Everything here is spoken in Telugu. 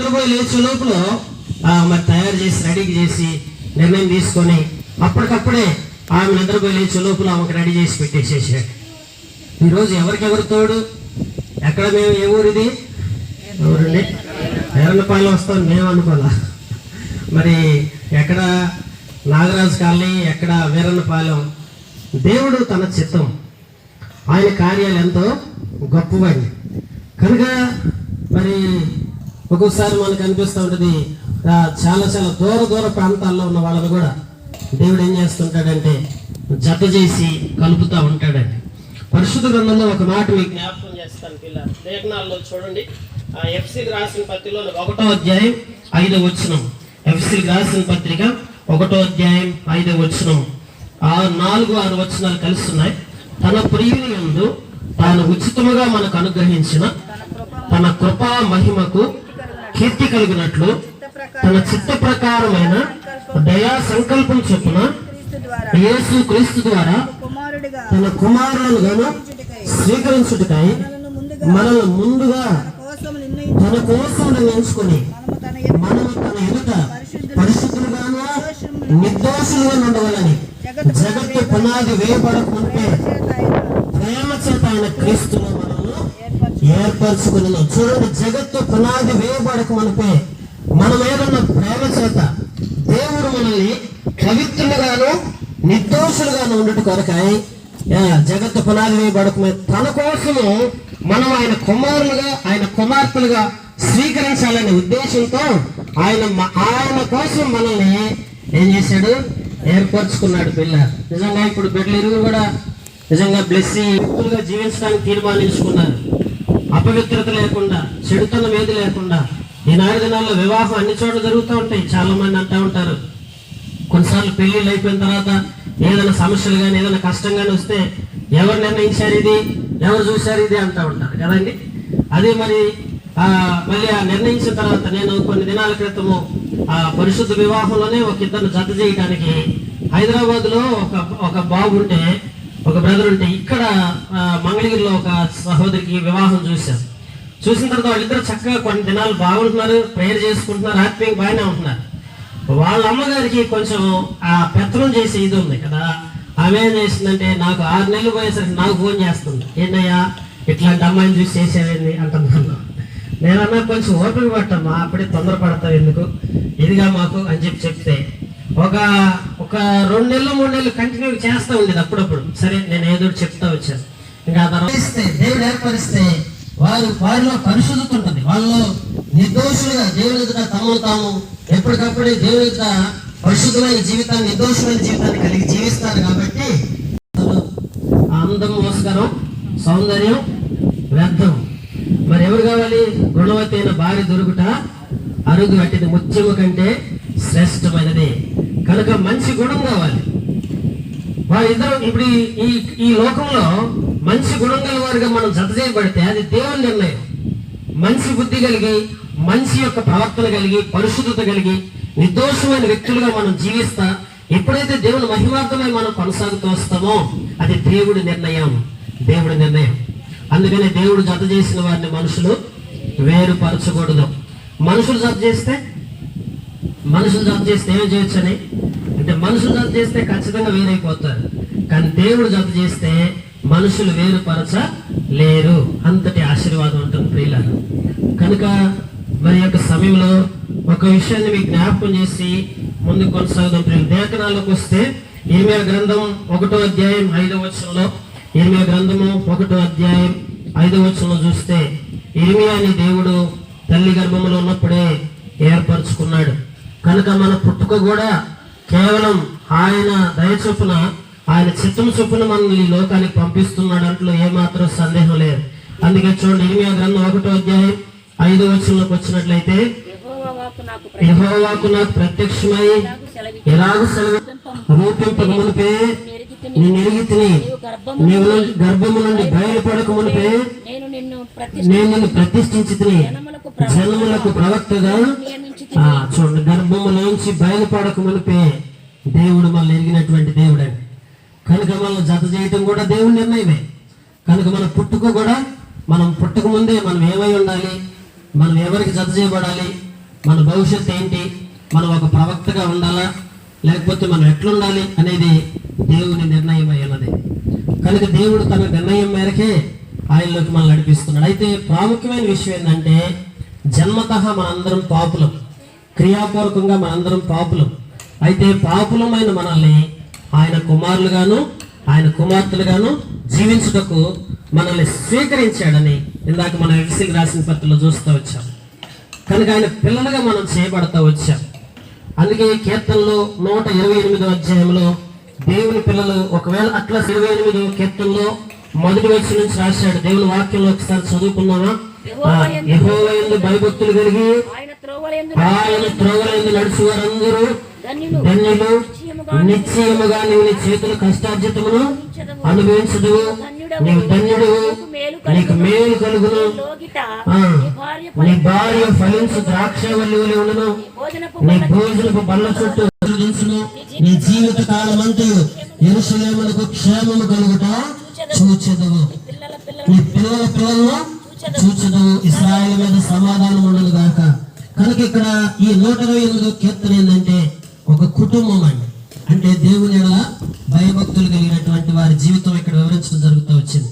నిద్రపోయి లేచే లోపల మరి తయారు చేసి రెడీ చేసి నిర్ణయం తీసుకొని అప్పటికప్పుడే ఆమె నిద్రపోయి లేచే లోపల ఆమెకు రెడీ చేసి పెట్టేసేసాడు. ఈరోజు ఎవరికెవరు తోడు? ఎక్కడ మేము ఏ ఊరిది? ఎవరండి? ఎర్రపాలెం వస్తాం మేము అనుకోవాలా. మరి ఎక్కడ నాగరాజు కాలనీ, ఎక్కడ వీరన్నపాలెం. దేవుడు తన చిత్తం, ఆయన కార్యాలు ఎంతో గొప్పవని కనుక మరి ఒక్కొక్కసారి మనకు అనిపిస్తూ ఉంటుంది చాలా చాలా దూర ప్రాంతాల్లో ఉన్న వాళ్ళని కూడా దేవుడు ఏం చేస్తుంటాడంటే జత చేసి కలుపుతూ ఉంటాడండి. పరిశుద్ధ గ్రంథంలో ఒక మాట మీకు జ్ఞాపకం చేస్తాను పిల్లలు. లేఖనాల్లో చూడండి, ఎఫ్సీకి రాసిన పత్రికలో 1వ అధ్యాయం 5వ వచనం. ఎఫ్సీకి రాసిన పత్రిక 1వ అధ్యాయం 5వ వచనం. 4-6 వచనాలు కలుస్తున్నాయి. తన ప్రియుని యందు తాను ఉచితముగా మనకు అనుగ్రహించిన తన కృపా మహిమకు కీర్తి కలిగినట్లు తన చిత్త ప్రకారమైన దయా సంకల్పం చొప్పున యేసు క్రీస్తు ద్వారా తన కుమారులను స్వీకరించుటకై మనల్ని ముందుగా తన కోసం నిర్ణయించుకొని మనము తన ఎదుట పరిశుద్ధులుగాను నిర్దోషులుగా ఉండవాలని జగత్తు పునాది వేయబడకుంటే ప్రేమ చేత ఆయన క్రీస్తులో మనల్ని ఏర్పరచుకున్నాం. చూడండి, జగత్తు పునాది వేయబడక మనపే మనం ఏదన్న ప్రేమ చేత దేవుడు మనల్ని పవిత్రులుగాను నిర్దోషులుగాను ఉండట కొరకాయ జగత్తు పునాది వేయబడకమే తన కోసము మనం ఆయన కుమారులుగా ఆయన కుమార్తెలుగా స్వీకరించాలనే ఉద్దేశంతో ఆయన కోసం మనల్ని ఏం చేశాడు? ఏర్పరచుకున్నాడు. పిల్ల నిజంగా ఇప్పుడు బిడ్డలు ఇరువురు కూడా నిజంగా వ్యక్తులుగా జీవించడానికి తీర్మానించుకున్నారు. అపవిత్రత లేకుండా, చెడుతనం ఏది లేకుండా. ఈనాడు దినాల్లో వివాహం అన్ని చోట్ల జరుగుతూ ఉంటాయి. చాలా మంది అంటూ ఉంటారు, కొన్నిసార్లు పెళ్లిళ్ళు అయిపోయిన తర్వాత ఏదైనా సమస్యలు కానీ ఏదైనా కష్టం కానీ వస్తే ఎవరు నిర్ణయించారు ఇది, ఎవరు చూశారు ఇది అంటూ ఉంటారు కదండి. అదే మరి మళ్ళీ నిర్ణయించిన తర్వాత నేను కొన్ని దినాల క్రితము పరిశుద్ధ వివాహంలోనే ఒక ఇద్దరు జత చేయడానికి హైదరాబాద్ లో ఒక బాబు ఉంటే, ఒక బ్రదర్ ఉంటే, ఇక్కడ మంగళగిరిలో ఒక సహోదరికి వివాహం చూశారు. చూసిన తర్వాత వాళ్ళిద్దరు చక్కగా కొన్ని దినాలు బాగుంటున్నారు, ప్రేయర్ చేసుకుంటున్నారు, ఆత్మీయంగా బాగానే ఉంటున్నారు. వాళ్ళ అమ్మగారికి కొంచెం పెత్తనం చేసే ఇది ఉంది కదా. ఆమె ఏం చేసిందంటే, నాకు 6 నెలలు పోయేసరికి నాకు ఫోన్ చేస్తుంది, ఏంటయ్యా ఇట్లాంటి అమ్మాయిని చూసి చేసేవేంది అంటున్నాను. నేనన్నా కొంచెం ఓపిక పట్టమ్మా, అప్పుడే తొందరపడతావు ఎందుకు, ఇదిగా మాకు అని చెప్తే ఒక 2 నెలలు 3 నెలలు కంటిన్యూ చేస్తూ ఉండేది. అప్పుడప్పుడు సరే నేను ఏదో చెప్తా వచ్చాను. ఇంకా దేవుడు ఏర్పరిస్తే వారిలో పరిశుద్ధత ఉంటుంది. వాళ్ళు నిర్దోషులుగా దేవుని ఎదుట తమను తాము ఎప్పటికప్పుడే దేవుని ఎదుట పరిశుద్ధమైన జీవితాన్ని, నిర్దోషమైన జీవితాన్ని కలిగి జీవిస్తారు. కాబట్టి అందం మోసకరం, సౌందర్యం వ్యర్థం. మరి ఎవరు కావాలి? గుణవతి అయిన భార్య దొరుకుట అరుగు అట్టిది ముత్యము కంటే శ్రేష్టమైనది. కనుక మంచి గుణం కావాలి. వారిద్దరు ఇప్పుడు ఈ లోకంలో మంచి గుణం గల వారిగా మనం జత చేయబడితే అది దేవుని నిర్ణయం. మంచి బుద్ధి కలిగి, మంచి యొక్క ప్రవర్తన కలిగి, పరిశుద్ధత కలిగి, నిర్దోషమైన వ్యక్తులుగా మనం జీవిస్తా ఎప్పుడైతే దేవుని మహిమార్థమై మనం కొనసాగుతూ వస్తామో అది దేవుడి నిర్ణయం. దేవుడి నిర్ణయం. అందుకనే దేవుడు జత చేసిన వారిని మనుషులు వేరుపరచకూడదు. మనుషులు జత చేస్తే ఏం చేయొచ్చని అంటే, మనుషులు జత చేస్తే ఖచ్చితంగా వేరైపోతారు. కానీ దేవుడు జత చేస్తే మనుషులు వేరుపరచలేరు. అంతటి ఆశీర్వాదం ఉంటుంది ప్రియులారా. కనుక మరి యొక్క సమయంలో ఒక విషయాన్ని మీకు జ్ఞాపకం చేసి ముందుకు కొనసాగుదాం ప్రియులు. లేఖనాల్లోకి వస్తే ఇర్మియా గ్రంథం 1వ అధ్యాయం 5వ వచనంలో, ఇర్మియా గ్రంథము 1వ అధ్యాయం 5వ వచనంలో చూస్తే ఇర్మియాని దేవుడు తల్లి గర్భంలో ఉన్నప్పుడే ఏర్పరచుకున్నాడు. కనుక మన పుట్టుక కూడా కేవలం ఆయన దయ చొప్పున, ఆయన చిత్తం చొప్పున మనల్ని ఈ లోకానికి పంపిస్తున్నాడు అంటూ ఏమాత్రం సందేహం లేదు. అందుకే చూడండి, ఇర్మియా గ్రంథం 1వ అధ్యాయం 5వ వచనంలోకి వచ్చినట్లయితే, యెహోవాకు నాకు ప్రత్యక్షమై ఎలాగూ రూపింపక మునిపే నేను ఎరిగి తిని, నీవు గర్భము నుండి బయలుపడక మునిపే నేను నిన్ను ప్రతిష్ఠించి తిని, జనములకు ప్రవక్తగా. చూడండి, గర్భములోంచి బయలుపడక మునిపే దేవుడు మనల్ని ఎరిగినటువంటి దేవుడు అండి. కనుక మనల్ని జత చేయటం కూడా దేవుని నిర్ణయమే. కనుక మన పుట్టుక కూడా, మనం పుట్టక ముందే మనం ఏమై ఉండాలి, మనం ఎవరికి జత చేయబడాలి, మన భవిష్యత్తు ఏంటి, మనం ఒక ప్రవక్తగా ఉండాలా లేకపోతే మనం ఎట్లుండాలి అనేది దేవుని నిర్ణయం అయి ఉన్నది. కనుక దేవుడు తన నిర్ణయం మేరకే ఆయనలోకి మనం నడిపిస్తున్నాడు. అయితే ప్రాముఖ్యమైన విషయం ఏంటంటే జన్మతః మనందరం పాపులం, క్రియాపూర్వకంగా మనందరం పాపులం. అయితే పాపులమైన మనల్ని ఆయన కుమారులుగాను ఆయన కుమార్తెలుగాను జీవించుటకు మనల్ని స్వీకరించాడని ఇందాక మనం ఎఫెసీయులకు రాసిన పత్రికలో చూస్తూ వచ్చాం. కనుక ఆయన పిల్లలుగా మనం చేయబడతా వచ్చాం. అందుకే కీర్తనలో 128వ అధ్యాయంలో దేవుని పిల్లలు ఒకవేళ అట్లా 28వ కీర్తనలో మొదటి వచనం నుంచి రాశాడు. దేవుని వాక్యంలో ఒకసారి చదువుకున్నామా? యెహోవా యందు భయభక్తులు కలిగి ఆయన త్రోవలందు నడుచు వారందరూ ధన్యులు, నిశ్చయముగా నీవు నీ చేతుల కష్టార్జితమును అనుభవించదు, నీవు ధన్యుడు, నీకు మేలు కలుగును, నీ భార్య ఫలించు ద్రాక్షవల్లి వలె ఉండును, నీ భోజనపు బల్ల చుట్టూ నీ జీవిత కాలమంతా యెరూషలేమునకు క్షేమము కలుగుట చూచెదవు, నీ పిల్లల పిల్లలను చూచెదవు, ఇశ్రాయేలు మీద సమాధానం ఉండదు గాక. కనుక ఇక్కడ ఈ 128వ కీర్తన ఏంటంటే ఒక కుటుంబం అండి. అంటే దేవుని యెడల భయభక్తులు కలిగినటువంటి వారి జీవితం ఇక్కడ వివరించడం జరుగుతూ వచ్చింది.